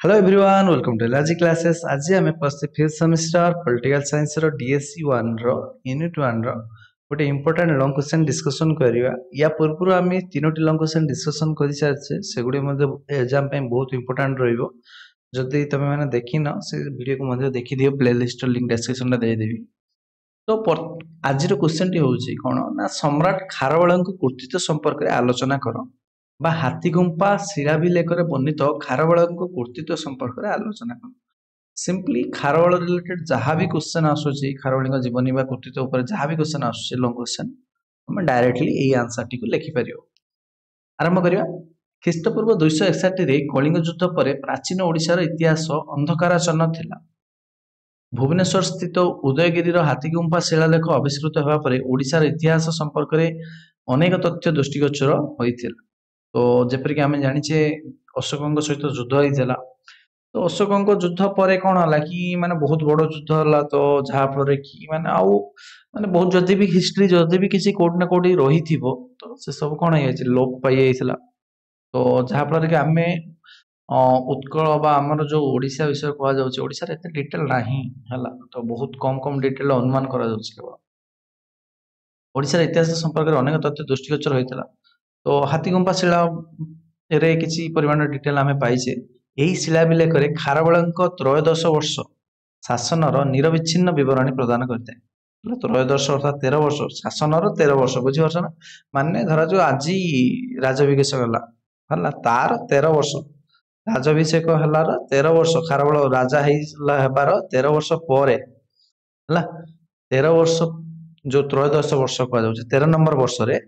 Hello everyone welcome to LRG classes. आज आम plus fifth semester political science रो DSC 1 रो यूनिट 1 रो गोटे इंपोर्टेंट लॉन्ग क्वेश्चन डिस्कशन करिया। या पूर्व आम तीनोटी लॉन्ग क्वेश्चन डिस्कशन कर सारी से गुडी एग्जाम पे बहुत इंपोर्टेंट रहिबो। जदि तमे माने देखिन से वीडियो को मध्ये देखि दियो, प्लेलिस्ट लिंक डिस्क्रिप्शन रे दे देबी। तो आज क्वेश्चन टी होउची कोन ना सम्राट खारवेलଙ୍କ कृतित्व संपर्क रे आलोचना करो बा हाथीगुम्फा शिलाभिलेखରେ ବର୍ଣ୍ଣିତ ଖାରବେଳଙ୍କ କୃତିତ୍ୱ ସମ୍ପର୍କରେ ଆଲୋଚନା କର। ସିମ୍ପଲି ଖାରବେଳ ରିଲେଟେଡ୍ ଯାହା ବି କ୍ୱେଶ୍ଚନ ଆସୁଛି, ଖାରବେଳଙ୍କ ଜୀବନୀ ବା କୃତିତ୍ୱ ଉପରେ ଯାହା ବି କ୍ୱେଶ୍ଚନ ଆସୁଛି ଲଙ୍ଗ କ୍ୱେଶ୍ଚନ, ଆମେ ଡାଇରେକ୍ଟଲି ଏଇ ଆନ୍ସରଟିକୁ ଲେଖିପାରିବ। ଆରମ୍ଭ କରିବା। ଖ୍ରୀଷ୍ଟପୂର୍ବ 261 ରେ କଳିଙ୍ଗ ଯୁଦ୍ଧ ପରେ ପ୍ରାଚୀନ ଓଡ଼ିଶାର ଇତିହାସ ଅନ୍ଧକାରାଚ୍ଛନ୍ନ ଥିଲା। ଭୁବନେଶ୍ୱର ସ୍ଥିତ ଉଦୟଗିରିର ହାତୀଗୁମ୍ଫା ଶିଳାଲେଖ ଆବିଷ୍କୃତ ହେବା ପରେ ଓଡ଼ିଶାର ଇତିହାସ ସମ୍ପର୍କରେ ଅନେକ ତଥ୍ୟ ଦୃଷ୍ଟିଗୋଚର ହୋଇଥିଲା। तो जेपरिक आम जाचे अशोक सहित युद्ध होता। तो अशोक युद्ध पर कौन है कि माने बहुत बड़ युद्ध है। तो जहाँफल कि माने आउ माने बहुत जदि भी हिस्ट्री जदि भी किसी कोड ना कोड रही तो से सब कौन है लोप पाई। तो जहाँफल कि आम उत्कल बा आमर जो ओडिशा विषय कहुच्छे ओडिशा एत डिटेल ना है। तो बहुत कम कम डिटेल अनुमान कर ओडिशार इतिहास संपर्क में अनेक तथ्य दृष्टिगोचर होता। तो हाथीगुम्फा शिला रे किसी परिमाण डिटेल आम पाइचे। यही शिलाभिलेख खारवेलଙ୍କ त्रयोदश वर्ष शासनर निरविच्छिन्न विवरणी प्रदान करते। त्रयोदश अर्थात 13 वर्ष शासनर 13 वर्ष बुझीपार ना। माने धरा जो आज राजाभिषेक है तार 13 वर्ष राजाभिषेक हलार 13 वर्ष खारवेल राजा हेबार 13 वर्ष पर 13 वर्ष जो त्रयोदश वर्ष कह 13 नंबर वर्ष रे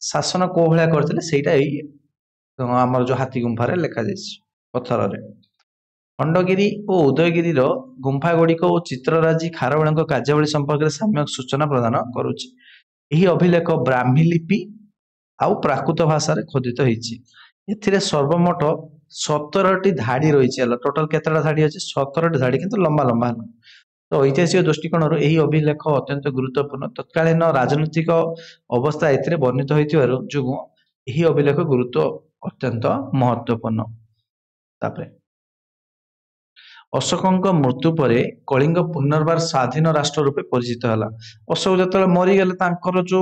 शासन को भाया करते ସେଇଟା ଏଇ ଆମର जो हाथी गुंफारे लेखा जाइछि पत्थर रे। खंडगिरी और उदयगिरी गुंफा गुड़िक और चित्रराजी खारवेलଙ୍କ କାର୍ଯ୍ୟାବଳୀ संपर्क सम्यक सूचना प्रदान करुछि। यही अभिलेख ब्राह्मी लिपि आउ प्राकृत भाषा रे खोदित होइछि। एथिरे सर्वमोट 17टी धाड़ी रही। टोटाल केतटा धाड़ी अछि 17टी धाड़ी, किंतु लंबा लंबा। तो ऐतिहासिक दृष्टिकोण यही अभिलेख अत्यंत गुरुत्वपूर्ण। तत्कालीन राजनीतिक अवस्था एथिरे वर्णित होइथिबारु जोगु यही अभिलेख गुरुत्व अत्यंत महत्वपूर्ण। तापरे अशोकଙ୍କ मृत्यु पर कलिंग पुनर्बार स्वाधीन राष्ट्र रूपे परिचित है। अशोक जो मरीगले जो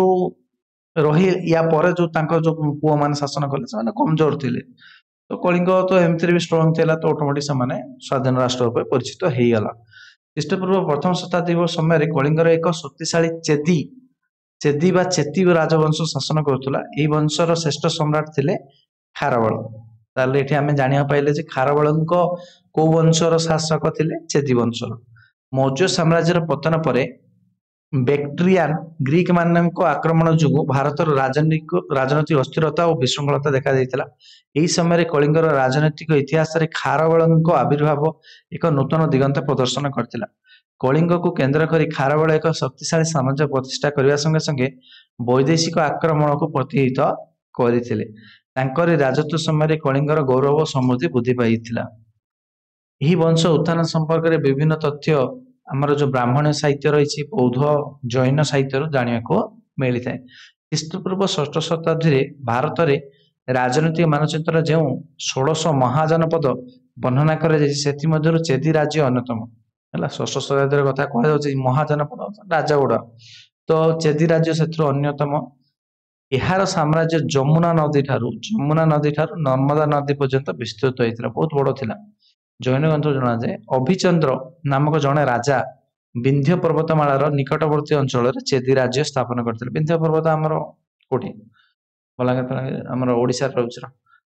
रही या पर जो पुआ मान शासन कले से कमजोर थे। तो कलिंग तो एमती भी स्ट्रंग था। तो ऑटोमेटिक से स्वाधीन राष्ट्र रूपे परिचित हो गला। ख्रीष्टपूर्व प्रथम शताब्दी समय कलिंगर एक शक्तिशाली चेदी बा चेती राजवंश शासन करुला। यही वंशर श्रेष्ठ सम्राट थे खारवेल। ताले एठी आमे जानिया पाइले जे खारवेलଙ୍କ को वंशर शासक थे चेदी वंशर। मौर्य साम्राज्यर पतन पर बैक्ट्रियन ग्रीक मानक आक्रमण जो भारतर राजनीतिक अस्थिरता और विशृंखलता देखा जाइतिला। एही समय कलिंगर राजनीतिक इतिहास रे खारवेलଙ୍କ आविर्भाव एक नूतन दिगंत प्रदर्शन करथिला। कलिंग को केंद्र करी खारवेल एक शक्तिशाली साम्राज्य प्रतिष्ठा करने संगे संगे वैदेशिक आक्रमण को प्रतिहित करथिले। तांकरी राजत्व समय कलिंगर गौरव समृद्धि वृद्धि पाइथिला। यही वंश उत्थान संपर्क में विभिन्न तथ्य आमर जो ब्राह्मण साहित्य रही बौद्ध जैन साहित्य जाना को मिली था। ख्रीष्टपूर्व षष्ठ शताब्दी भारत में राजनीतिक मानचित्र जो 16 महाजनपद वर्णना कर चेदी राज्य अन्यतम है। षष्ठ शताब्दी कथा कह महाजनपद राजा गुड़ा। तो चेदी राज्य से अन्यतम। यार साम्राज्य जमुना नदी ठारू नर्मदा नदी पर्यंत विस्तृत होता बहुत बड़ था। जैन ग्रंथ जना जाए अभिचंद्र नामक जड़े राजा विंध्य पर्वतमालार निकटवर्ती अंचल चेदी राज्य स्थापन करते। विंध्य पर्वत आमर कोठी बलांगीर आमर ओडिशा रही।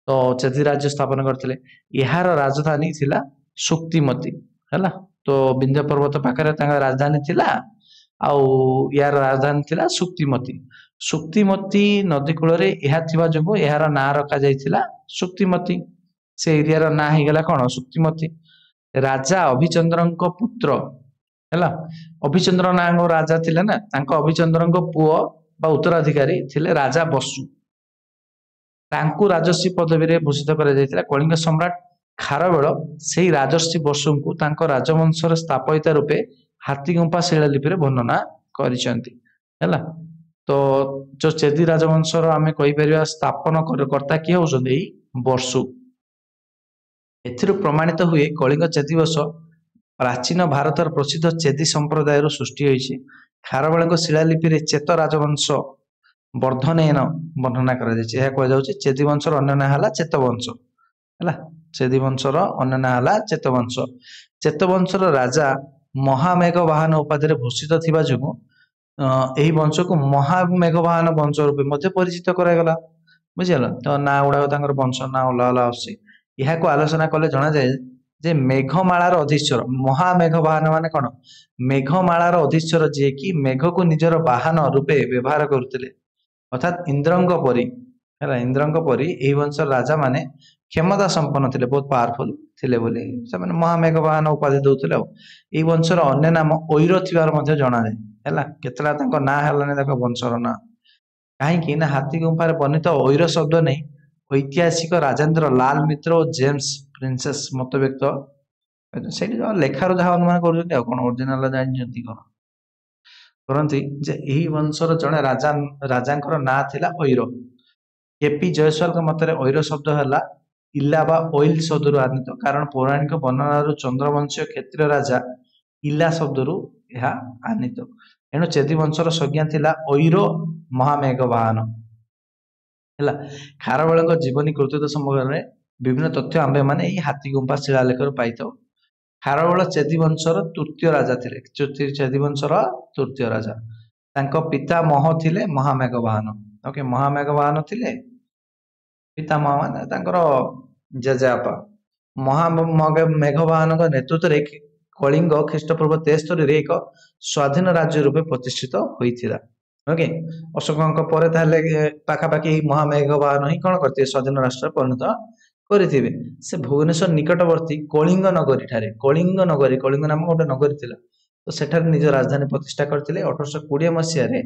तो चेदी राज्य स्थापन करते। यार राजधानी थिला सुक्तिमती है। तो विंध्य पर्वत पाखे राजधानी थिला आउ यार राजधानी थिला सुक्तिमती। सुक्तिमती नदी कूल जो यार ना रखा जाइथिला सुक्तिमती। से एरिया ना होगला कौन सुक्तिमती। राजा अभिचंद्र पुत्र है। अभिचंद्र ना राजा थिले ना अभिचंद्र पुओ बा उत्तराधिकारी थिले राजा बसु। तांकु राजर्षि पदवी रे भूषित करा जायतिला। कलिंग सम्राट खारवेल से राजर्षि बसु को तांको राजवंशर स्थापयिता रूपे हाथीगुम्फा शिलालिपि रे वर्णना करिसेंती हैला। तो जो चेदी राजवंशर आमे कहि परिबा स्थापन कर्ता किए होउछन्ती बसु। ଏଥିରୁ ପ୍ରମାଣିତ ହୁଏ କଳିଙ୍ଗ ଚେଦି ବଂଶ ପ୍ରାଚୀନ ଭାରତର ପ୍ରସିଦ୍ଧ ଚେଦି ସମ୍ପ୍ରଦାୟରୁ ସୃଷ୍ଟି ହୋଇଛି। ଖାରବେଳଙ୍କ ଶିଳାଲିପିରେ ଚେତ ରାଜବଂଶ ବର୍ଦ୍ଧନେନ ବର୍ଣ୍ଣନା କରାଯାଇଛି। ଏହା କୁହାଯାଉଛି ଚେଦି ବଂଶର ଅନ୍ୟ ନାଁ ହେଲା ଚେତ ବଂଶ ହେଲା। ଚେଦି ବଂଶର ଅନ୍ୟ ନାଁ ହେଲା ଚେତ ବଂଶ। ଚେତ ବଂଶର ରାଜା ମହାମେଘବାହାନ ଉପାଧିରେ ଭୂଷିତ ଥିବା ଯୋଗୁଁ ଏହି ବଂଶକୁ ମହାମେଘବାହାନ ବଂଶ ରୂପେ ମଧ୍ୟ ପରିଚିତ କରାଗଲା। ବୁଝିଗଲା ତ ନାଁ ଗୁଡାକ ତାଙ୍କର ବଂଶ ନାଁ ଅଲଗା ଅଲଗା ଆସୁଛି। ଏହାକୁ ଆଲୋଚନା କଲେ ଜଣାଯାଏ ଯେ ମେଘମାଳାର ଅଧିଶ୍ୱର ମହାମେଘବାହାନ ମାନେ କଣ? ମେଘମାଳାର ଅଧିଶ୍ୱର ଯିଏକି ମେଘକୁ ନିଜର ବାହନ ରୂପେ ବ୍ୟବହାର କରୁଥିଲେ ଅର୍ଥାତ୍ ଇନ୍ଦ୍ରଙ୍କ ପରି ହେଲା। ଇନ୍ଦ୍ରଙ୍କ ପରି ଏହି ବଂଶର ରାଜା ମାନେ କ୍ଷମତା ସମ୍ପନ୍ନ ଥିଲେ, ବହୁତ ପାୱାରଫୁଲ ଥିଲେ ବୋଲି ସେମାନେ ମହାମେଘବାହାନ ଉପାଧି ଦଉଥିଲେ। ଆଉ ଏହି ବଂଶର ଅନ୍ୟ ନାମ ଐର ଥିବାର ମଧ୍ୟ ଜଣାଯାଏ ହେଲା। କେତେଟା ତାଙ୍କ ନାଁ ହେଲାନି ତାଙ୍କ ବଂଶର ନାଁ। କାହିଁକି ନା ହାତୀ ଗୁମ୍ଫାରେ ବର୍ଣ୍ଣିତ ଐର ଶବ୍ଦ ନେଇ ଐତିହାସିକ ରାଜେନ୍ଦ୍ର ଲାଲ ମିତ୍ର ଓ ଜେମ୍ସ ପ୍ରିନ୍ସେସ ମତବ୍ୟକ୍ତ ସେଇଠି ଲେଖାରୁ ଯାହା ଅନୁମାନ କରୁଛନ୍ତି ଆଉ କଣ ଅରିଜିନାଲ ଜାଣିଛନ୍ତି କଣ କରନ୍ତି ଯେ ଏହି ବଂଶର ଜଣେ ରାଜାଙ୍କର ନାଁ ଥିଲା ଐର। କେପି ଜୟସ୍ୱାଲଙ୍କ ମତରେ ଐର ଶବ୍ଦ ହେଲା ଇଲା ବା ଅଇଲ ଶବ୍ଦରୁ ଆନିତ, କାରଣ ପୌରାଣିକ ବର୍ଣ୍ଣନାରୁ ଚନ୍ଦ୍ରବଂଶୀୟ କ୍ଷତ୍ରିୟ ରାଜା ଇଲା ଶବ୍ଦରୁ ଏହା ଆନିତ। ଏଣୁ ଚେଦି ବଂଶର ସଂଜ୍ଞା ଥିଲା ଐର ମହାମେଘବାହାନ ହେଲା। ଖାରବେଳଙ୍କ ଜୀବନୀ କୃତିତ୍ୱ ସମ୍ପର୍କରେ ବିଭିନ୍ନ ତଥ୍ୟ ଆମ୍ଭେମାନେ ଏହି ହାତୀ ଗୁମ୍ଫା ଶିଳାଲେଖରୁ ପାଇଥାଉ। ଖାରବେଳ ଚେଦି ବଂଶର ତୃତୀୟ ରାଜା ଥିଲେ। ଚେଦି ବଂଶର ତୃତୀୟ ରାଜା। ତାଙ୍କ ପିତାମହ ଥିଲେ ମହାମେଘବାହାନ। ଓକେ, ମହାମେଘବାହାନ ଥିଲେ ପିତାମହ ମାନେ ତାଙ୍କର ଜେଜେବାପା। ମହାମେଘବାହାନଙ୍କ ନେତୃତ୍ୱରେ କଳିଙ୍ଗ ଖ୍ରୀଷ୍ଟପୂର୍ବ 73ରେ ଏକ ସ୍ୱାଧୀନ ରାଜ୍ୟ ରୂପେ ପ୍ରତିଷ୍ଠିତ ହୋଇଥିଲା। ଓକେ, ଅଶୋକଙ୍କ ପରେ ତାହେଲେ ପାଖାପାଖି ମହାମେଘବାହାନ ହିଁ କଣ କରିଥିବେ? ସ୍ୱାଧୀନ ରାଷ୍ଟ୍ରରେ ପରିଣତ କରିଥିବେ। ସେ ଭୁବନେଶ୍ୱର ନିକଟବର୍ତ୍ତୀ କଳିଙ୍ଗ ନଗରୀ ଠାରେ କଳିଙ୍ଗ ନାମକ ଗୋଟେ ନଗରୀ ଥିଲା, ତ ସେଠାରେ ନିଜ ରାଜଧାନୀ ପ୍ରତିଷ୍ଠା କରିଥିଲେ। 1820 ମସିହାରେ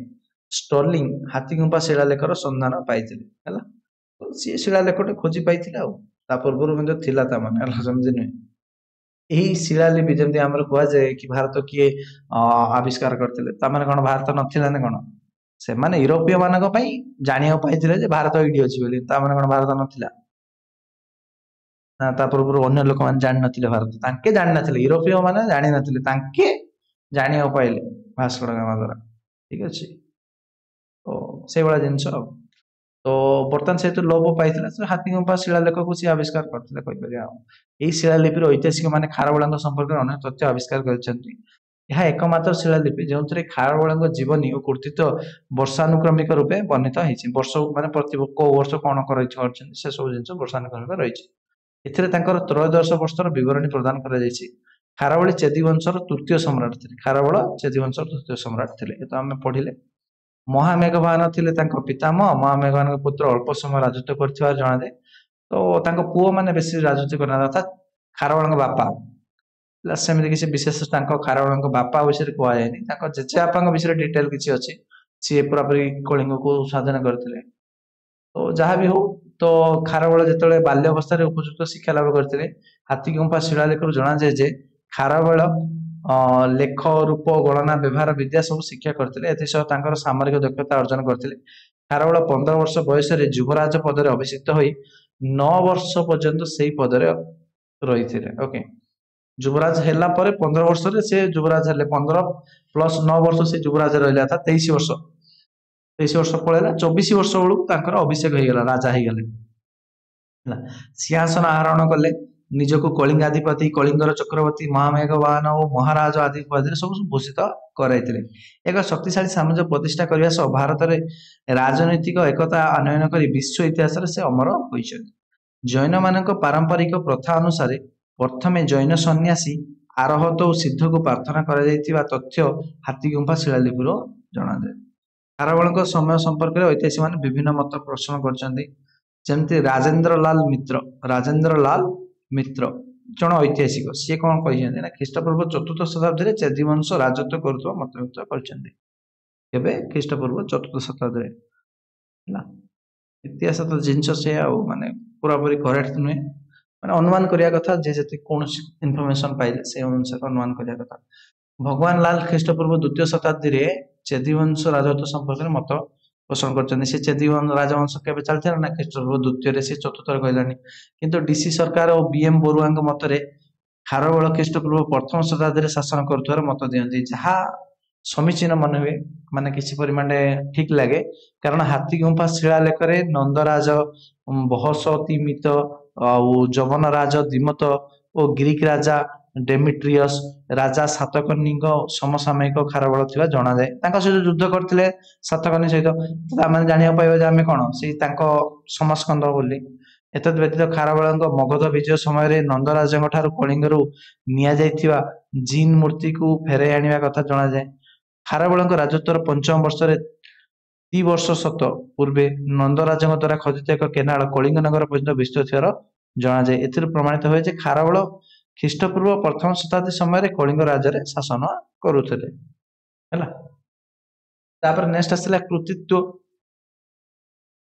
ଷ୍ଟର୍ଲିଂ ହାତୀଗୁମ୍ଫା ଶିଳାଲେଖର ସନ୍ଧାନ ପାଇଥିଲେ ହେଲା। ସିଏ ଶିଳାଲେଖଟେ ଖୋଜି ପାଇଥିଲେ ଆଉ ତା ପୂର୍ବରୁ ମଧ୍ୟ ଥିଲା ତା ମାନେ ହେଲା, ସେମିତି ନୁହେଁ। ଏହି ଶିଳାଲିପି ଯେମିତି ଆମର କୁହାଯାଏ କି ଭାରତ କିଏ ଆବିଷ୍କାର କରିଥିଲେ, ତାମାନେ କଣ ଭାରତ ନଥିଲା ନା କଣ? ସେମାନେ ୟୁରୋପୀୟ ମାନଙ୍କ ପାଇଁ ଜାଣିବାକୁ ପାଇଥିଲେ ଯେ ଭାରତ ଏଇଠି ଅଛି ବୋଲି, ତାମାନେ କଣ ଭାରତ ନଥିଲା? ନା ତା ପୂର୍ବରୁ ଅନ୍ୟ ଲୋକମାନେ ଜାଣିନଥିଲେ ଭାରତ? ତାଙ୍କେ ଜାଣିନଥିଲେ, ୟୁରୋପୀୟ ମାନେ ଜାଣିନଥିଲେ, ତାଙ୍କେ ଜାଣିବାକୁ ପାଇଲେ ଭାସ୍କର ଗାମା ଦ୍ୱାରା। ଠିକ ଅଛି, ତ ସେଇଭଳିଆ ଜିନିଷ ଆଉ। ତ ବର୍ତ୍ତମାନ ସେହେତୁ ଲୋପ ପାଇଥିଲା, ହାତୀ ଗୁମ୍ଫା ଶିଳାଲେଖକୁ ସିଏ ଆବିଷ୍କାର କରିଥିଲେ କହିପାରିବା ଆଉ। ଏହି ଶିଳାଲିପିର ଐତିହାସିକ ମାନେ ଖାରବେଳଙ୍କ ସମ୍ପର୍କରେ ଅନେକ ତଥ୍ୟ ଆବିଷ୍କାର କରିଛନ୍ତି। ଏହା ଏକମାତ୍ର ଶିଳାଲିପି ଯେଉଁଥିରେ ଖାରବେଳଙ୍କ ଜୀବନୀ ଓ କୃତିତ୍ୱ ବର୍ଷାନୁକ୍ରମିକ ରୂପେ ବର୍ଣ୍ଣିତ ହେଇଛି। ବର୍ଷ ମାନେ ପ୍ରତି କୋଉ ବର୍ଷ କଣ କରିଛନ୍ତି ସେ ସବୁ ଜିନିଷ ବର୍ଷାନୁକ୍ରମିକ ରହିଛି। ଏଥିରେ ତାଙ୍କର ତ୍ରୟୋଦଶ ବର୍ଷର ବିବରଣୀ ପ୍ରଦାନ କରାଯାଇଛି। ଖାରବେଳ ଚେଦି ବଂଶର ତୃତୀୟ ସମ୍ରାଟ ଥିଲେ। ଖାରବେଳ ଚେଦି ବଂଶର ତୃତୀୟ ସମ୍ରାଟ ଥିଲେ, ଏ ତ ଆମେ ପଢିଲେ। ମହାମେଘବାହାନ ଥିଲେ ତାଙ୍କ ପିତାମହ। ମହାମେଘବାହାନଙ୍କ ପୁତ୍ର ଅଳ୍ପ ସମୟ ରାଜତ୍ୱ କରିଥିବାର ଜଣାଯାଏ। ତ ତାଙ୍କ ପୁଅ ମାନେ ବେଶୀ ରାଜତ୍ୱ କରିନାହାନ୍ତି, ଅର୍ଥାତ୍ ଖାରବେଳଙ୍କ ବାପା ସେମିତି କିଛି ବିଶେଷ ତାଙ୍କ ଖାରବେଳଙ୍କ ବାପା ବିଷୟରେ କୁହାଯାଏନି। ତାଙ୍କ ଜେଜେବାପାଙ୍କ ବିଷୟରେ ଡିଟେଲ କିଛି ଅଛି, ସିଏ ପୁରାପୁରି କଳିଙ୍ଗକୁ ସ୍ୱାଧୀନ କରିଥିଲେ। ତ ଯାହା ବି ହଉ, ତ ଖାରବେଳ ଯେତେବେଳେ ବାଲ୍ୟ ଅବସ୍ଥାରେ ଉପଯୁକ୍ତ ଶିକ୍ଷା ଲାଭ କରିଥିଲେ, ହାତୀଗୁମ୍ଫା ଶିଳାଲେଖରୁ ଜଣାଯାଏ ଯେ ଖାରବେଳ ଲେଖ, ରୂପ, ଗଣନା, ବ୍ୟବହାର ବିଦ୍ୟା ସବୁ ଶିକ୍ଷା କରିଥିଲେ। ଏଥିସହ ତାଙ୍କର ସାମରିକ ଦକ୍ଷତା ଅର୍ଜନ କରିଥିଲେ। ଖାରବେଳ 15 ବର୍ଷ ବୟସରେ ଯୁବରାଜ ପଦରେ ଅଭିଷିକ୍ତ ହୋଇ 9 ବର୍ଷ ପର୍ଯ୍ୟନ୍ତ ସେଇ ପଦରେ ରହିଥିଲେ। ଓକେ, ଯୁବରାଜ ହେଲା ପରେ 15 ବର୍ଷରେ ସେ ଯୁବରାଜ ହେଲେ, 15 + 9 ବର୍ଷ ସେ ଯୁବରାଜ ରହିଲେ, ଅର୍ଥାତ୍ 23 ବର୍ଷ। 23 ବର୍ଷ ପଳେଇଲା, 24 ବର୍ଷ ବେଳକୁ ତାଙ୍କର ଅଭିଷେକ ହେଇଗଲା, ରାଜା ହେଇଗଲେ ହେଲା। ସିଂହାସନ ଆରୋହଣ କଲେ, ନିଜକୁ କଳିଙ୍ଗାଧିପତି, କଳିଙ୍ଗର ଚକ୍ରବର୍ତ୍ତୀ, ମହାମେଘବାହାନ ଓ ମହାରାଜ ଆଦି ଉପାଧିରେ ସବୁ ଭୂଷିତ କରାଇଥିଲେ। ଏକ ଶକ୍ତିଶାଳୀ ସାମ୍ରାଜ୍ୟ ପ୍ରତିଷ୍ଠା କରିବା ସହ ଭାରତରେ ରାଜନୈତିକ ଏକତା ଆନୟନ କରି ବିଶ୍ୱ ଇତିହାସରେ ସେ ଅମର ହୋଇଛନ୍ତି। ଜୈନ ମାନଙ୍କ ପାରମ୍ପରିକ ପ୍ରଥା ଅନୁସାରେ ପ୍ରଥମେ ଜୈନ ସନ୍ନ୍ୟାସୀ ଆରହତ ଓ ସିଦ୍ଧକୁ ପ୍ରାର୍ଥନା କରାଯାଇଥିବା ତଥ୍ୟ ହାତୀଗୁମ୍ଫା ଶିଳାଲିପିରୁ ଜଣାଯାଏ। ଖାରବେଳଙ୍କ ସମୟ ସମ୍ପର୍କରେ ଐତିହାସିକମାନେ ବିଭିନ୍ନ ମତ ପ୍ରଶ୍ନ କରିଛନ୍ତି। ଯେମିତି ରାଜେନ୍ଦ୍ର ଲାଲ ମିତ୍ର ଜଣେ ଐତିହାସିକ, ସିଏ କଣ କହିଛନ୍ତି ନା ଖ୍ରୀଷ୍ଟପୂର୍ବ 4ର୍ଥ ଶତାବ୍ଦୀରେ ଚେଦି ବଂଶ ରାଜତ୍ୱ କରୁଥିବା ମତବ୍ୟକ୍ତ କରିଛନ୍ତି। କେବେ? ଖ୍ରୀଷ୍ଟପୂର୍ବ 4ର୍ଥ ଶତାବ୍ଦୀରେ ହେଲା। ଇତିହାସ ତ ଜିନିଷ ସେ ଆଉ ମାନେ ପୁରାପୁରି କରେକ୍ଟ ନୁହେଁ, ମାନେ ଅନୁମାନ କରିବା କଥା, ଯେ ଯେତିକି କୌଣସି ଇନଫର୍ମେସନ ପାଇଲେ ସେ ଅନୁସାରେ ଅନୁମାନ କରିବା କଥା। ଭଗବାନ ଲାଲ ଖ୍ରୀଷ୍ଟପୂର୍ବ 2ୟ ଶତାବ୍ଦୀରେ ଚେଦି ବଂଶ ରାଜତ୍ୱ ସମ୍ପର୍କରେ ମତ पोषण कर चेदी राजवंश केवे चलता ना ख्रीष्टपूर्व द्वितीय से चतुर्थ कहलानी किंतु डीसी सरकार और बीएम बरुआ मतरे खारबेल ख्रीष्टपूर्व प्रथम शताब्दी शासन कर मत दिखती जहाँ समीचीन मन हुए माने किसी परिमाण ठीक लगे कारण हाथी गुंफा शिलालेख नंदराज बहसती मित जवनराज दिमत और ग्रीक राजा डेमिट्रियस राजा सातकर्णी समसामयिक खारबेल थिबा जणा जाए सहित युद्ध करते सातकर्णी सहित आम जाना पाइबा आम कौन से समास्कंद बोली एतद व्यतीत खारबेल मगध विजय समय नंदराज कलिंगरू निया जाइथिबा जीन मूर्ति को फेरे आनिबा कथा जणा जाए खारबेल राजत्वर पंचम वर्ष वर्ष शत पूर्वे नंदराज द्वारा खोदित एक केनाल कलिंग नगर पर्यटन विस्तृत थिबार जणा जाए एथिर प्रमाणित हुए जे खारबेल ख्रीष्टपूर्व प्रथम शताब्दी समय कलिंग राज्य शासन करुଥିଲେ ହେଲା तापर नेक्स्ट आसला कृतित्व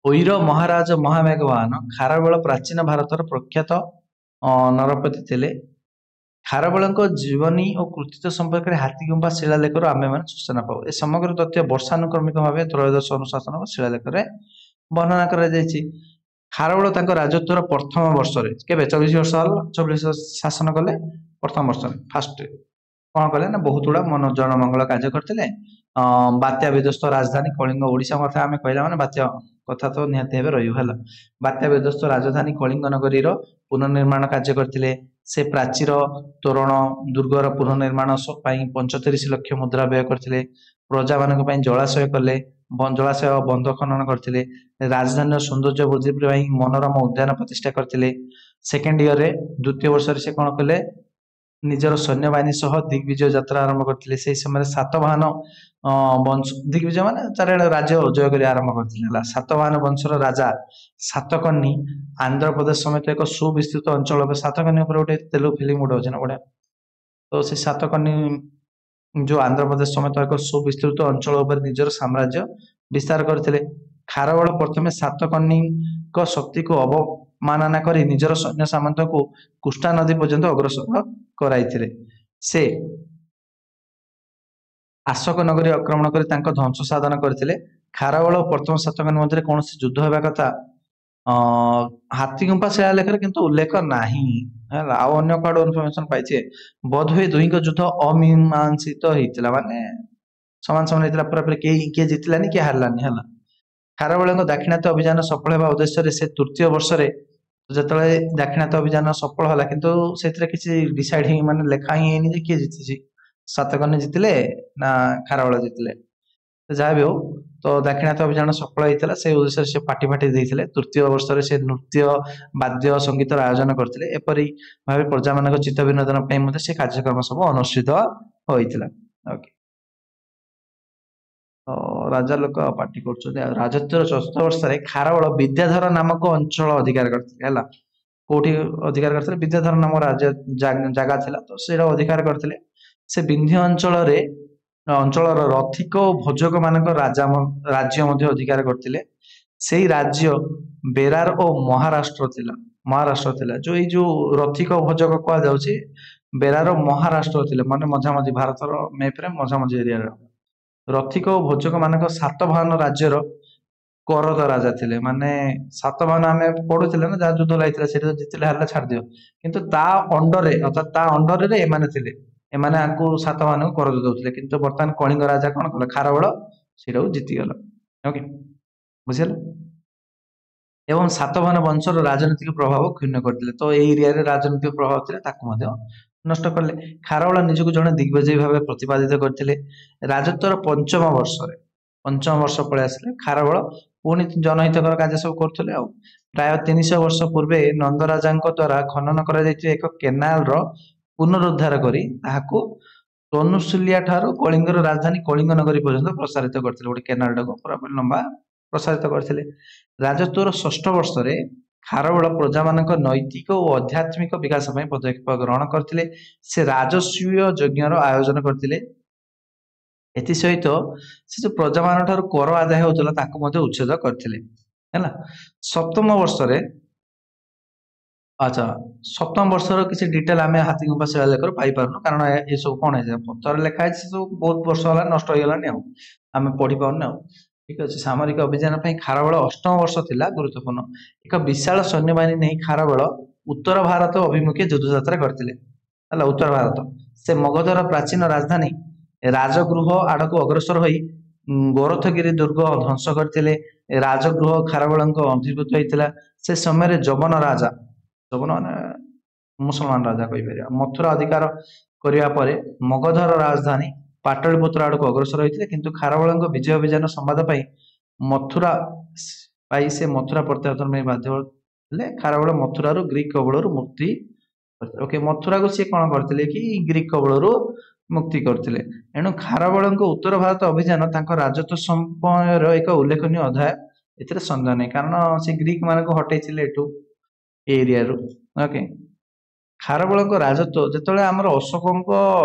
ओईर महाराज महामेघवाहन खारबेल प्राचीन भारतर प्रख्यात नरपति थिले खारबेल जीवनी और कृतित्व संपर्क में हाथी गुंफा शिलालेख आम सूचना पाऊ ए समग्र तथ्य वर्षानुक्रमिक भाव त्रयोदश अनुशासन और शिलालेख वर्णना कर खारबेल राजत्वर प्रथम वर्ष के 24 वर्ष 24 शासन कले प्रथम वर्ष फास्ट कौन कले ना बहुत गुड़ा मन जनमंगल कार्य करते बात्या विध्वस्त राजधानी कलिंग ओडिशा कथा आम कहला माने बात्या कथा तो निहाती भाव रहा बात्या विध्वस्त राजधानी कलिंग नगरी पुनर्निर्माण कार्य करते से प्राचीर तोरण दुर्गर पुनर्निर्माण 35 लाख मुद्रा व्यय करते प्रजा मान जलाशय कले जलाशय बंध खनन करते राजधानी सौंदर्य वृद्धि मनोरम उद्यान प्रतिष्ठा करते सेकेंड इयर द्वितीय वर्ष से कौन कले निजर सैन्यबाहिनी सह दिग्विजय यात्रा आरंभ करते से समय सातवाहन वंश दिग्विजय मान चारिआडे राज्य जय कर आरंभ करते सातवाहन वंशर राजा सातकर्णी आंध्र प्रदेश समेत एक सुविस्तृत अंचल सातकर्णी गोटे तेलुगु फिल्म गोटे अच्छे ना बढ़िया तो से सातकर्णी जो आंध्र प्रदेश समेत एक सुविस्तृत अंचल निजर साम्राज्य विस्तार करते खारबेल प्रथम सातकर्णी शक्ति को अवमानना कर निजर सैन्य सामंत को कुष्टा नदी पर्यंत अग्रसर कराई से आशोक नगरी आक्रमण कर ध्वंस साधन करते खारबेल और प्रथम सातकर्णी मध्य कौन युद्ध होगा कथा हाथी गुंफा शिलालेख किंतु उल्लेख नाही आउ अन्य कड़ो इनफॉरमेशन पाइछे बोध हुए दुई युद्ध अमीमांसित होता माने समान समान होता पूरा किए जीतलानी किए हारलानी है खारबेल दाक्षिणात्य अभियान सफल होगा उद्देश्य से तृतीय वर्ष जो दाक्षिणात्य अभियान सफल है किंतु से किसी डिसाइड माने लेखा ही है किए जीति सातकर्णी जीतिले ना खारबेल जीतिले तो जहाँ भी हो तो दाक्षिणात्य अभियान सफल होता से उद्देश्य से पार्टी फाटी देते तृतीय वर्ष से नृत्य वाद्य संगीत आयोजन करते एपरी भाव प्रजा मान चित्त विनोदन से कार्यक्रम सब अनुष्ठित होता ओके तो राजा लोक पार्टी कर राजत्वर चतुर्थ वर्ष खारबेल विद्याधर नामक अंचल अधिकार करते कोठी अधिकार करते विद्याधर नाम राज्य जगह थिला तो से अधिकार करते से विंध्य अंचल रथिक और भोजक मान राज्य अधिकार करते से राज्य बेरार और महाराष्ट्र थिला जो ये जो रथिक भोजक कहुचे बेरार महाराष्ट्र थिले माने मझामझी भारत मैप मझामझी एरिया रथिक और भोजक मान सातवाहन राज्यर करद राजा थिले माने सातवाहन आम पढ़ुले ना जहाँ युद्ध लगी से जितले हारे छाड़ दियो किंतु ता अंडर अर्थात ता अंडर एमाने थिले एमाने आंकु सातवाहन को करद दउथिले किंतु वर्तमान कलिंग राजा कौन कले खारबेल सेटा जीतीगला ओके बुझिल एवं सातवाहन वंशर राजनीतिक प्रभाव क्षुण्ण करते तो ये एरिया रे राजनीतिक प्रभाव थिले नष्ट कले खारबेल निजक जड़े दिग्विजयी भाव प्रतिपादित करते राजत्वर पंचम वर्ष पलि आसिले खारबेल पुणी जनहितकर कार्य सब करुले प्राय 300 वर्ष पूर्वे नंदराजा द्वारा खनन कर एक केनाल पुनरुद्धार करी तनुशुलिया ठारू कलिंगर राजधानी कलिंग नगरी पर्यंत प्रसारित करते गोटे केनाल टाक पूरा लंबा प्रसारित करते राजत्वर षष्ठ वर्ष खारबेल प्रजा मान नैतिक और आध्यात्मिक विकास पदक्षेप ग्रहण करते से राजस्वीय यज्ञर आयोजन करते एसहित से जो प्रजा मान ठार कर आदाय होता उच्छेद करते सप्तम वर्ष अच्छा सप्तम वर्षर किसी डिटेल आम हाथी गुंफा शिलालेख पाई पारनु कारण ये सब कौन है पत्थर लिखाई सब बहुत वर्ष है नष्ट हो गलानी आम पढ़ी पारने ଠିକ ଅଛି। ସାମରିକ ଅଭିଯାନ ପାଇଁ ଖାରବେଳ ଅଷ୍ଟମ ବର୍ଷ ଥିଲା ଗୁରୁତ୍ୱପୂର୍ଣ୍ଣ। ଏକ ବିଶାଳ ସୈନ୍ୟବାହିନୀ ନେଇ ଖାରବେଳ ଉତ୍ତର ଭାରତ ଅଭିମୁଖେ ଯୁଦ୍ଧଯାତ୍ରା କରିଥିଲେ। ହେଲା, ଉତ୍ତର ଭାରତ। ସେ ମଗଧର ପ୍ରାଚୀନ ରାଜଧାନୀ ରାଜଗୃହ ଆଡକୁ ଅଗ୍ରସର ହୋଇ ଗୋରଖଗିରି ଦୁର୍ଗ ଧ୍ୱଂସ କରିଥିଲେ। ରାଜଗୃହ ଖାରବେଳଙ୍କ ଅଧିଭୂତ ହେଇଥିଲା। ସେ ସମୟରେ ଯବନ ରାଜା, ଯବନ ମାନେ ମୁସଲମାନ ରାଜା କହିପାରିବା, ମଥୁରା ଅଧିକାର କରିବା ପରେ ମଗଧର ରାଜଧାନୀ ପାଟଳିପୁତ୍ର ଆଡକୁ ଅଗ୍ରସର ହୋଇଥିଲେ। କିନ୍ତୁ ଖାରବେଳଙ୍କ ବିଜୟ ଅଭିଯାନ ସମ୍ବାଦ ପାଇଁ ମଥୁରା ସେ ମଥୁରା ପ୍ରତ୍ୟାବର୍ତ୍ତନ ପାଇଁ ବାଧ୍ୟ ହେଲେ। ଖାରବେଳ ମଥୁରାରୁ ଗ୍ରୀକ କବଳରୁ ମୁକ୍ତି କରିଥିଲେ। ଓକେ, ମଥୁରାକୁ ସିଏ କଣ କରିଥିଲେ କି ଗ୍ରୀକ କବଳରୁ ମୁକ୍ତି କରିଥିଲେ। ଏଣୁ ଖାରବେଳଙ୍କ ଉତ୍ତର ଭାରତ ଅଭିଯାନ ତାଙ୍କ ରାଜତ୍ୱ ସମୟର ଏକ ଉଲ୍ଲେଖନୀୟ ଅଧ୍ୟାୟ। ଏଥିରେ ସନ୍ଦେହ ନାହିଁ, କାରଣ ସେ ଗ୍ରୀକ ମାନଙ୍କୁ ହଟେଇଥିଲେ ଏଠୁ, ଏ ଏରିଆରୁ। ଓକେ, ଖାରବେଳଙ୍କ ରାଜତ୍ୱ ଯେତେବେଳେ ଆମର ଅଶୋକଙ୍କ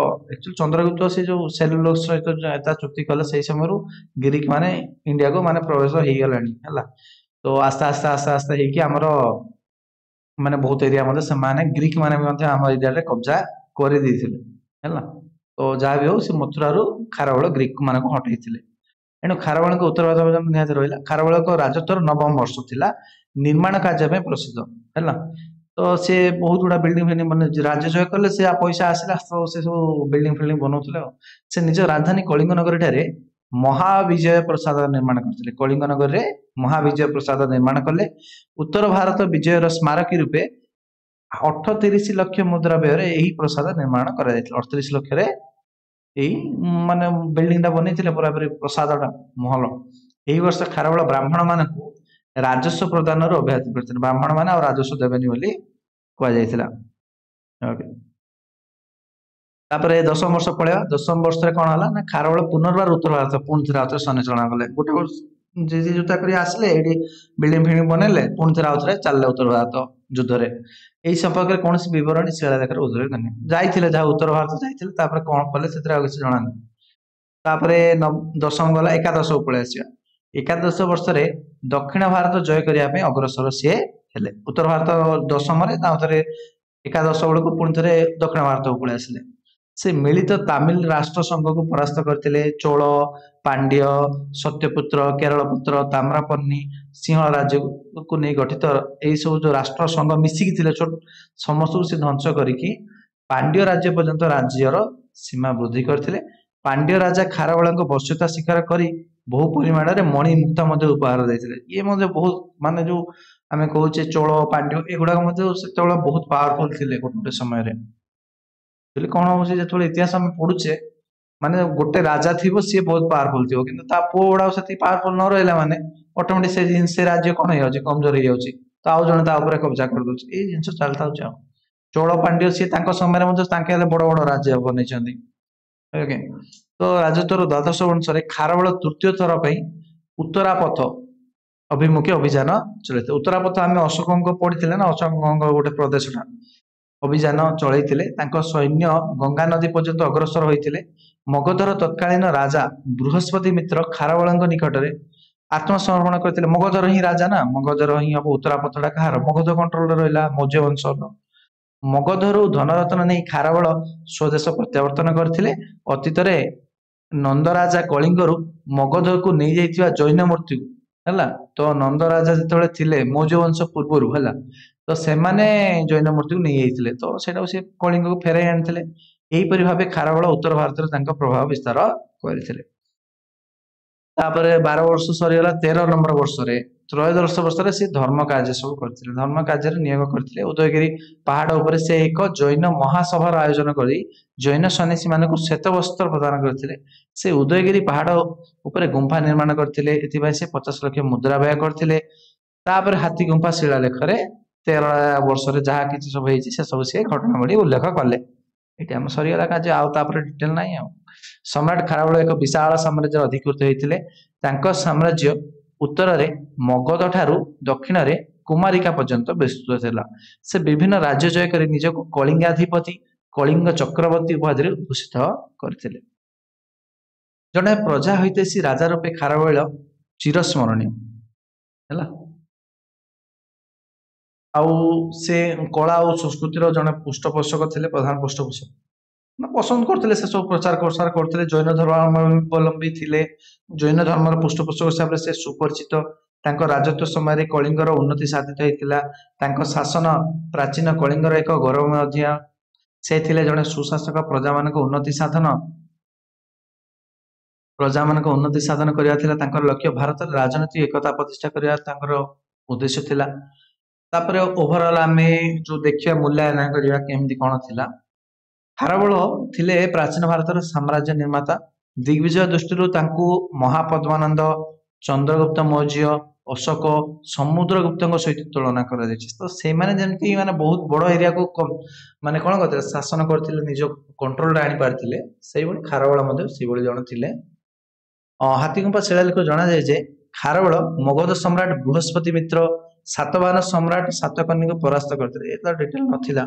ଆକ୍ଚୁଆଲି ଚନ୍ଦ୍ରଗୁପ୍ତ ସେ ଯୋଉ ସେଲୁଲୋସ ସହିତ ତା ଚୁକ୍ତି କଲେ, ସେଇ ସମୟରୁ ଗ୍ରୀକ ମାନେ ଇଣ୍ଡିଆକୁ ମାନେ ପ୍ରବେଶ ହେଇଗଲାଣି। ହେଲା, ତ ଆସ୍ତେ ଆସ୍ତେ ଆସ୍ତେ ଆସ୍ତେ ହେଇକି ଆମର ମାନେ ବହୁତ ଏରିଆ ମଧ୍ୟ ସେମାନେ ଗ୍ରୀକ ମାନେ ମଧ୍ୟ ଆମ ଏରିଆରେ କବ୍ଜା କରିଦେଇଥିଲେ। ହେଲା, ତ ଯାହା ବି ହଉ ସେ ମଥୁରାରୁ ଖାରବେଳ ଗ୍ରୀକ ମାନଙ୍କୁ ହଟେଇଥିଲେ। ଏଣୁ ଖାରବେଳଙ୍କ ଉତ୍ତର ଭାରତ ଅଭିଯାନ ନିହାତି ରହିଲା। ଖାରବେଳଙ୍କ ରାଜତ୍ୱର ନବମ ବର୍ଷ ଥିଲା, ନିର୍ମାଣ କାର୍ଯ୍ୟ ପାଇଁ ପ୍ରସିଦ୍ଧ। ହେଲା, ତ ସେ ବହୁତ ଗୁଡା ବିଲ୍ଡିଂ ଫିଲ୍ଡିଂ ମାନେ ରାଜ୍ୟ ଜୟ କଲେ, ସେ ପଇସା ଆସିଲା ତ ସେ ସବୁ ବିଲ୍ଡିଂ ଫିଲ୍ଡିଂ ବନଉଥିଲେ ଆଉ। ସେ ନିଜ ରାଜଧାନୀ କଳିଙ୍ଗ ନଗରୀ ଠାରେ ମହାବିଜୟ ପ୍ରସାଦ ନିର୍ମାଣ କରିଥିଲେ। କଳିଙ୍ଗ ନଗରରେ ମହାବିଜୟ ପ୍ରସାଦ ନିର୍ମାଣ କଲେ। ଉତ୍ତର ଭାରତ ବିଜୟର ସ୍ମାରକୀ ରୂପେ 38 ଲକ୍ଷ ମୁଦ୍ରା ବ୍ୟୟରେ ଏହି ପ୍ରସାଦ ନିର୍ମାଣ କରାଯାଇଥିଲା। 38 ଲକ୍ଷରେ ଏଇ ମାନେ ବିଲ୍ଡିଂ ଟା ବନେଇଥିଲେ, ପୁରାପୁରି ପ୍ରସାଦଟା, ମହଲ। ଏହି ବର୍ଷ ଖାରବେଳ ବ୍ରାହ୍ମଣ ମାନଙ୍କୁ ରାଜସ୍ୱ ପ୍ରଦାନରୁ ଅବ୍ୟାହତି କରିଥିଲେ। ବ୍ରାହ୍ମଣ ମାନେ ଆଉ ରାଜସ୍ୱ ଦେବେନି ବୋଲି କୁହାଯାଇଥିଲା। ଓକେ, ତାପରେ ଦଶମ ବର୍ଷ ପଳେଇବା। ଦଶମ ବର୍ଷରେ କଣ ହେଲା ନା, ଖାରବେଳ ପୁନର୍ବାର ଉତ୍ତର ଭାରତ ପୁଣି ଥରେ ଆଉଥରେ ସୈନ୍ୟଚାଳନା କଲେ। ଗୋଟେ ବର୍ଷ ଯୁଦ୍ଧ କରି ଆସିଲେ, ଏଠି ବିଲ୍ଡିଂ ଫିଲ୍ଡିଂ ବନେଇଲେ, ପୁଣି ଥରେ ଆଉଥରେ ଚାଲିଲେ ଉତ୍ତର ଭାରତ ଯୁଦ୍ଧରେ। ଏହି ସମ୍ପର୍କରେ କୌଣସି ବିବରଣୀ ଶିଳାଲେଖରେ ଉଲ୍ଲେଖ ନାହିଁ। ଯାଇଥିଲେ, ଯାହା ଉତ୍ତର ଭାରତ ଯାଇଥିଲେ, ତାପରେ କଣ କଲେ ସେଥିରେ ଆଉ କିଛି ଜଣା ନାହିଁ। ତାପରେ ଦଶମ ଗଲା, ଏକାଦଶକୁ ପଳେଇ ଆସିବା। ଏକାଦଶ ବର୍ଷରେ ଦକ୍ଷିଣ ଭାରତ ଜୟ କରିବା ପାଇଁ ଅଗ୍ରସର ସିଏ ହେଲେ। ଉତ୍ତର ଭାରତ ଦଶମରେ, ତାପରେ ଏକାଦଶ ବେଳକୁ ପୁଣି ଥରେ ଦକ୍ଷିଣ ଭାରତକୁ ପଳେଇ ଆସିଲେ। ସେ ମିଳିତ ତାମିଲ ରାଷ୍ଟ୍ର ସଂଘକୁ ପରାସ୍ତ କରିଥିଲେ। ଚୋଳ, ପାଣ୍ଡ୍ୟ, ସତ୍ୟପୁତ୍ର, କେରଳପୁତ୍ର, ତାମ୍ରପର୍ଣ୍ଣି, ସିଂହଳ ରାଜ୍ୟକୁ ନେଇ ଗଠିତ ଏଇ ସବୁ ଯୋଉ ରାଷ୍ଟ୍ର ସଂଘ ମିଶିକି ଥିଲେ, ସମସ୍ତଙ୍କୁ ସେ ଧ୍ୱଂସ କରିକି ପାଣ୍ଡ୍ୟ ରାଜ୍ୟ ପର୍ଯ୍ୟନ୍ତ ରାଜ୍ୟର ସୀମା ବୃଦ୍ଧି କରିଥିଲେ। ପାଣ୍ଡ୍ୟ ରାଜା ଖାରବେଳଙ୍କ ବଶ୍ୟତା ସ୍ୱୀକାର କରି ବହୁ ପରିମାଣରେ ମଣି ମୁକ୍ତା ମଧ୍ୟ ଉପହାର ଦେଇଥିଲେ। ଇଏ ମଧ୍ୟ ବହୁତ ମାନେ ଯୋଉ ଆମେ କହୁଛେ ଚୋଳ, ପାଣ୍ଡ୍ୟ, ଏଗୁଡାକ ମଧ୍ୟ ସେତେବେଳେ ବହୁତ ପାୱାରଫୁଲ ଥିଲେ ଗୋଟେ ଗୋଟେ ସମୟରେ। କଣ ହଉଛି, ଯେତେବେଳେ ଇତିହାସ ଆମେ ପଢୁଛେ, ମାନେ ଗୋଟେ ରାଜା ଥିବ, ସିଏ ବହୁତ ପାୱାରଫୁଲ ଥିବ, କିନ୍ତୁ ତା ପୁଅ ଗୁଡାକ ସେତିକି ପାୱାରଫୁଲ ନ ରହିଲା ମାନେ ଅଟୋମେଟିକ ସେ ରାଜ୍ୟ କଣ ହେଇଯାଉଛି, କମଜୋର ହେଇଯାଉଛି। ତ ଆଉ ଜଣେ ତା ଉପରେ କବ୍ଜା କରିଦଉଛି। ଏଇ ଜିନିଷ ଚାଲିଥାଉଛି ଆଉ। ଚୋଳ, ପାଣ୍ଡ୍ୟ ସିଏ ତାଙ୍କ ସମୟରେ ମଧ୍ୟ ତାଙ୍କେ ହେଲେ ବଡ ବଡ ରାଜ୍ୟ ବନେଇଛନ୍ତି। ଓକେ, ତ ରାଜତ୍ୱର ଦ୍ୱାଦଶ ବର୍ଷରେ ଖାରବେଳ ତୃତୀୟ ଥର ପାଇଁ ଉତ୍ତରାପଥ ଅଭିମୁଖେ ଅଭିଯାନ ଚଳାଇଥିଲେ। ଉତ୍ତରାପଥ ଆମେ ଅଶୋକଙ୍କ ପଢିଥିଲେ ନା, ଅଶୋକଙ୍କ ଗୋଟେ ପ୍ରଦେଶଟା ଅଭିଯାନ ଚଳେଇଥିଲେ। ତାଙ୍କ ସୈନ୍ୟ ଗଙ୍ଗା ନଦୀ ପର୍ଯ୍ୟନ୍ତ ଅଗ୍ରସର ହୋଇଥିଲେ। ମଗଧର ତତ୍କାଳୀନ ରାଜା ବୃହସ୍ପତି ମିତ୍ର ଖାରବେଳଙ୍କ ନିକଟରେ ଆତ୍ମସମର୍ପଣ କରିଥିଲେ। ମଗଧର ହିଁ ରାଜା ନା, ମଗଧର ହିଁ ହବ ଉତ୍ତରାପଥଟା କାହାର, ମଗଧ କଣ୍ଟ୍ରୋଲରେ ରହିଲା, ମୌର୍ଯ୍ୟ ବଂଶର। ମଗଧରୁ ଧନରତ୍ନ ନେଇ ଖାରବେଳ ସ୍ୱଦେଶ ପ୍ରତ୍ୟାବର୍ତ୍ତନ କରିଥିଲେ। ଅତୀତରେ ନନ୍ଦରାଜା କଳିଙ୍ଗରୁ ମଗଧକୁ ନେଇଯାଇଥିବା ଜୈନ ମୂର୍ତ୍ତିକୁ, ହେଲା, ତ ନନ୍ଦରାଜା ଯେତେବେଳେ ଥିଲେ ମୌର୍ଯ୍ୟ ବଂଶ ପୂର୍ବରୁ, ହେଲା, ତ ସେମାନେ ଜୈନ ମୂର୍ତ୍ତିକୁ ନେଇଯାଇଥିଲେ, ତ ସେଇଟାକୁ ସେ କଳିଙ୍ଗକୁ ଫେରାଇ ଆଣିଥିଲେ। ଏହିପରି ଭାବେ ଖାରବେଳ ଉତ୍ତର ଭାରତରେ ତାଙ୍କ ପ୍ରଭାବ ବିସ୍ତାର କରିଥିଲେ। ତାପରେ 12 ବର୍ଷ ସରିଗଲା। 13 ନମ୍ବର ବର୍ଷରେ, ତ୍ରୟୋଦଶ ବର୍ଷରେ ସେ ଧର୍ମ କାର୍ଯ୍ୟ ସବୁ କରିଥିଲେ। ଧର୍ମ କାର୍ଯ୍ୟରେ ନିୟୋଗ କରିଥିଲେ। ଉଦୟଗିରି ପାହାଡ ଉପରେ ସେ ଏକ ଜୈନ ମହାସଭାର ଆୟୋଜନ କରି ଜୈନ ସନ୍ନ୍ୟାସୀ ମାନଙ୍କୁ ଶ୍ଵେତ ବସ୍ତ୍ର ପ୍ରଦାନ କରିଥିଲେ। ସେ ଉଦୟଗିରି ପାହାଡ ଉପରେ ଗୁମ୍ଫା ନିର୍ମାଣ କରିଥିଲେ। ଏଥିପାଇଁ ସେ 50 ଲକ୍ଷ ମୁଦ୍ରା ବ୍ୟୟ କରିଥିଲେ। ତାପରେ ହାତୀ ଗୁମ୍ଫା ଶିଳାଲେଖରେ 13 ବର୍ଷରେ ଯାହା କିଛି ସବୁ ହେଇଛି, ସେ ସବୁ ସିଏ ଘଟଣାବଳୀ ଉଲ୍ଲେଖ କଲେ। ଏଇଟା ଆମ ସରିଗଲା କାର୍ଯ୍ୟ, ଆଉ ତାପରେ ଡିଟେଲ ନାହିଁ ଆଉ। ସମ୍ରାଟ ଖାରବେଳ ଏକ ବିଶାଳ ସାମ୍ରାଜ୍ୟ ଅଧିକୃତ ହେଇଥିଲେ। ତାଙ୍କ ସାମ୍ରାଜ୍ୟ ଉତ୍ତରରେ ମଗଧ ଠାରୁ ଦକ୍ଷିଣରେ କୁମାରିକା ପର୍ଯ୍ୟନ୍ତ ବିସ୍ତୃତ ଥିଲା। ସେ ବିଭିନ୍ନ ରାଜ୍ୟ ଜୟ କରି ନିଜକୁ କଳିଙ୍ଗାଧିପତି, କଳିଙ୍ଗ ଚକ୍ରବର୍ତ୍ତୀ ଉପାଧିରେ ଭୂଷିତ କରିଥିଲେ। ଜଣେ ପ୍ରଜା ହୋଇତେସି ରାଜା ରୂପେ ଖାରବେଳ ଚିରସ୍ମରଣୀୟ। ହେଲା, ଆଉ ସେ କଳା ଓ ସଂସ୍କୃତିର ଜଣେ ପୃଷ୍ଠପୋଷକ ଥିଲେ, ପ୍ରଧାନ ପୃଷ୍ଠପୋଷକ। ନା ପସନ୍ଦ କରୁଥିଲେ, ସେ ସବୁ ପ୍ରଚାର ପ୍ରସାର କରୁଥିଲେ, ଜୈନ ଧର୍ମାବଲମ୍ବୀ ଥିଲେ, ଜୈନ ଧର୍ମର ପୃଷ୍ଠପୋଷକ ହିସାବରେ ସେ ସୁପରିଚିତ। ତାଙ୍କ ରାଜତ୍ୱ ସମୟରେ କଳିଙ୍ଗର ଉନ୍ନତି ସାଧିତ ହେଇଥିଲା। ତାଙ୍କ ଶାସନ ପ୍ରାଚୀନ କଳିଙ୍ଗର ଏକ ଗୌରବମୟ ଅଧ୍ୟାୟ। ସେ ଥିଲେ ଜଣେ ସୁଶାସକ। ପ୍ରଜାମାନଙ୍କ ଉନ୍ନତି ସାଧନ କରିବା ଥିଲା ତାଙ୍କର ଲକ୍ଷ୍ୟ। ଭାରତରେ ରାଜନୈତିକ ଏକତା ପ୍ରତିଷ୍ଠା କରିବା ତାଙ୍କର ଉଦ୍ଦେଶ୍ୟ ଥିଲା। ତାପରେ ଓଭରଅଲ ଆମେ ଯୋଉ ଦେଖିବା ମୂଲ୍ୟାୟନ କରିବା କେମିତି କଣ ଥିଲା। ଖାରବେଳ ଥିଲେ ପ୍ରାଚୀନ ଭାରତର ସାମ୍ରାଜ୍ୟ ନିର୍ମାତା। ଦିଗ୍ବିଜୟ ଦୃଷ୍ଟିରୁ ତାଙ୍କୁ ମହାପଦ୍ମାନନ୍ଦ, ଚନ୍ଦ୍ରଗୁପ୍ତ ମୌର୍ଯ୍ୟ, ଅଶୋକ, ସମୁଦ୍ରଗୁପ୍ତଙ୍କ ସହିତ ତୁଳନା କରାଯାଇଛି। ତ ସେଇମାନେ ଯେମିତି ମାନେ ବହୁତ ବଡ ଏରିଆକୁ ମାନେ କଣ କରିଥିଲେ, ଶାସନ କରିଥିଲେ, ନିଜ କଣ୍ଟ୍ରୋଲରେ ଆଣିପାରିଥିଲେ। ସେଇଭଳି ଖାରବେଳ ମଧ୍ୟ ସେଇଭଳି ଜଣେ ଥିଲେ। ହାତୀଗୁମ୍ଫା ଶିଳାଲେଖ ଜଣାଯାଏ ଯେ ଖାରବେଳ ମଗଧ ସମ୍ରାଟ ବୃହସ୍ପତି ମିତ୍ର ସାତବାହନ ସମ୍ରାଟ ସାତକର୍ଣ୍ଣୀଙ୍କୁ ପରାସ୍ତ କରିଥିଲେ। ଏତ ଡିଟେଲ ନଥିଲା।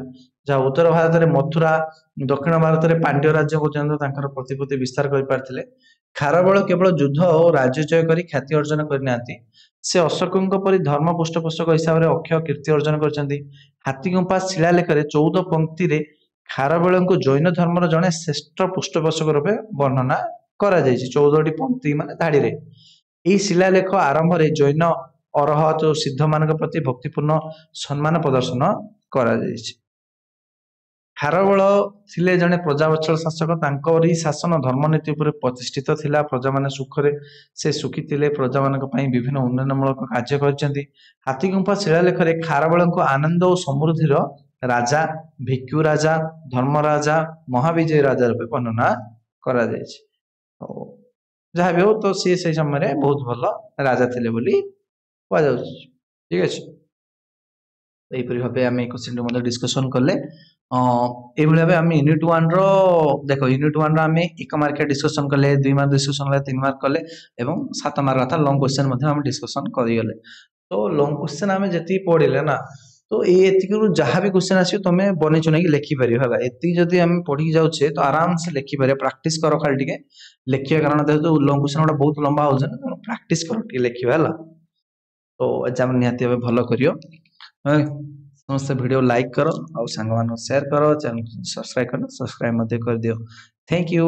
ଯାହା ଉତ୍ତର ଭାରତରେ ମଥୁରା, ଦକ୍ଷିଣ ଭାରତରେ ପାଣ୍ଡ୍ୟ ରାଜ୍ୟ ପର୍ଯ୍ୟନ୍ତ ତାଙ୍କର ପ୍ରତିପତ୍ତି ବିସ୍ତାର କରିପାରିଥିଲେ। ଖାରବେଳ କେବଳ ଯୁଦ୍ଧ ଓ ରାଜ୍ୟ ଜୟ କରି ଖ୍ୟାତି ଅର୍ଜନ କରିନାହାନ୍ତି, ସେ ଅଶୋକଙ୍କ ପରି ଧର୍ମ ପୃଷ୍ଠପୋଷକ ହିସାବରେ ଅକ୍ଷୟ କୀର୍ତ୍ତି ଅର୍ଜନ କରିଛନ୍ତି। ହାତୀଗୁମ୍ଫା ଶିଳାଲେଖରେ 14 ପଂକ୍ତିରେ ଖାରବେଳଙ୍କୁ ଜୈନ ଧର୍ମର ଜଣେ ଶ୍ରେଷ୍ଠ ପୃଷ୍ଠପୋଷକ ରୂପେ ବର୍ଣ୍ଣନା କରାଯାଇଛି। 14ଟି ପଂକ୍ତି ମାନେ ଧାଡିରେ। ଏହି ଶିଳାଲେଖ ଆରମ୍ଭରେ ଜୈନ ଅରହତ ଓ ସିଦ୍ଧ ମାନଙ୍କ ପ୍ରତି ଭକ୍ତିପୂର୍ଣ୍ଣ ସମ୍ମାନ ପ୍ରଦର୍ଶନ କରାଯାଇଛି। ଖାରବେଳ ଥିଲେ ଜଣେ ପ୍ରଜାବତ୍ସଳ ଶାସକ। ତାଙ୍କରି ଶାସନ ଧର୍ମନୀତି ଉପରେ ପ୍ରତିଷ୍ଠିତ ଥିଲା। ପ୍ରଜାମାନେ ସୁଖରେ ସେ ସୁଖୀ ଥିଲେ। ପ୍ରଜାମାନଙ୍କ ପାଇଁ ବିଭିନ୍ନ ଉନ୍ନୟନମୂଳକ କାର୍ଯ୍ୟ କରିଛନ୍ତି। ହାତୀଗୁମ୍ଫା ଶିଳାଲେଖରେ ଖାରବେଳଙ୍କୁ ଆନନ୍ଦ ଓ ସମୃଦ୍ଧିର ରାଜା, ଭିକ୍ଷୁ ରାଜା, ଧର୍ମରାଜା, ମହାବିଜୟ ରାଜା ରୂପେ ବର୍ଣ୍ଣନା କରାଯାଇଛି। ଯାହା ବି ହଉ, ତ ସିଏ ସେଇ ସମୟରେ ବହୁତ ଭଲ ରାଜା ଥିଲେ ବୋଲି କୁହାଯାଉଛି। ଠିକ ଅଛି, ଏହିପରି ଭାବେ ଆମେ ଏକ କ୍ୱେଶ୍ଚିନ୍ ମଧ୍ୟ ଡିସ୍କସନ କଲେ। এইভাবে ভাবে আমি ୟୁନିଟ୍ 1 ର ଦେଖ ୟୁନିଟ୍ 1 ର ଆମେ 1 ମାର୍କିଆ ଡିସ୍କସନ କଲେ, 2 ମାର୍କ ଡିସ୍କସନ କଲେ, 3 ମାର୍କ କଲେ ଏବଂ 7 ମାର୍କ କଥା ଲଙ୍ଗ କ୍ୱେଶ୍ଚିନ୍ ମଧ୍ୟ ଆମେ ଡିସ୍କସନ କରିଗଲେ। ତ ଲଙ୍ଗ କ୍ୱେଶ୍ଚିନ୍ ଆମେ ଯେତିକି ପଢିଲେ ନା, ତ ଏତିକିରୁ ଯାହା ବି କ୍ୱେଶ୍ଚିନ୍ ଆସିବ ତମେ ବନେଇ ଚୁନେଇକି ଲେଖିପାରିବ ହେଲା। ଏତିକି ଯଦି ଆମେ ପଢିକି ଯାଉଛେ ତ ଆରାମସେ ଲେଖିପାରିବ। ପ୍ରାକ୍ଟିସ କର ଖାଲି ଟିକେ ଲେଖିବା, କାରଣ ଯେହେତୁ ଲଙ୍ଗ କ୍ୱେଶ୍ଚିନ୍ ଗୁଡା ବହୁତ ଲମ୍ବା ହଉଛି ନା, ତେଣୁ ପ୍ରାକ୍ଟିସ କର ଟିକେ ଲେଖିବା ହେଲା। ତ ଏକ୍ସାମ ନିହାତି ଭାବେ ଭଲ କରିବ। ସମସ୍ତେ ଭିडियो ଲାଇକ୍ କର ଆଉ ସାଙ୍ଗମାନଙ୍କୁ ସେୟାର କର, ଚ୍ୟାନେଲ ସବସ୍କ୍ରାଇब କର, ସବସ୍କ୍ରାଇब ମଧ୍ୟ କରିଦିଅ। Thank you.